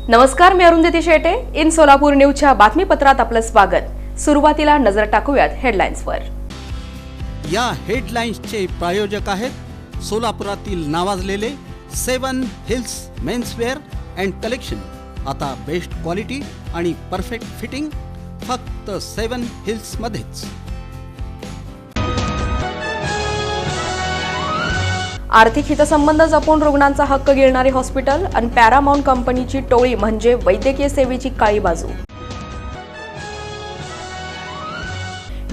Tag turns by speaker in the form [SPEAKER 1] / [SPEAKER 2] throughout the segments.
[SPEAKER 1] नमस्कार, मी अरुंधती शेटे. इन सोलापूर न्यूजच्या बातमीपत्रात आपलं स्वागत. सुरुवातीला नजर टाकूयात हेडलाईन्सवर.
[SPEAKER 2] या हेडलाईन्सचे प्रायोजक आहेत सोलापुरातील नावाजलेले 7 हिल्स मेन्सवेअर अँड कलेक्शन. आता बेस्ट क्वालिटी आणि परफेक्ट फिटिंग फक्त 7 हिल्स मध्येच.
[SPEAKER 1] आर्थिक हितसंबंध जपून रुग्णांचा हक्क गिळणारी हॉस्पिटल आणि पॅरामाउंट कंपनीची टोळी म्हणजे वैद्यकीय सेवेची काळी बाजू.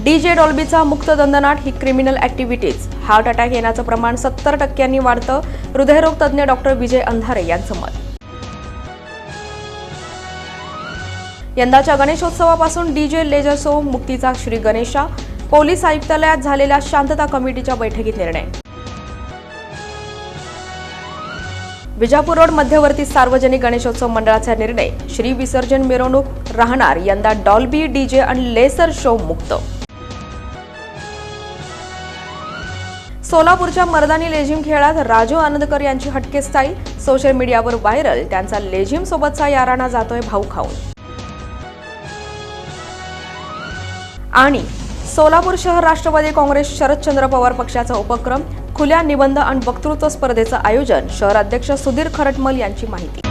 [SPEAKER 1] डीजे डॉल्बीचा मुक्त दंडनाट ही क्रिमिनल ऍक्टिव्हिटीज. हार्ट अटॅक येण्याचं प्रमाण 70% वाढतं. हृदयरोग तज्ज्ञ डॉक्टर विजय अंधारे यांचं मत. यंदाच्या गणेशोत्सवापासून डीजे लेजर शो मुक्तीचा श्री गणेशा. पोलीस आयुक्तालयात झालेल्या शांतता कमिटीच्या बैठकीत निर्णय. विजापूर रोड मध्यवर्ती सार्वजनिक गणेशोत्सव मंडळाचा निर्णय. श्री विसर्जन मिरवणूक राहणार यंदा डॉल्बी, डीजे आणि लेसर शो मुक्त. सोलापूरच्या मर्दानी लेझिम खेळात राजू आनंदकर यांची हटके स्टाईल. सोशल मीडियावर व्हायरल. त्यांचा लेझिम सोबतचा याराना जातोय भाऊ खाऊन. आणि सोलापूर शहर राष्ट्रवादी काँग्रेस शरदचंद्र पवार पक्षाचा उपक्रम. खुल्या निबंध आणि वक्तृत्व स्पर्धेचं आयोजन. शहर अध्यक्ष सुधीर खरटमल यांची माहिती.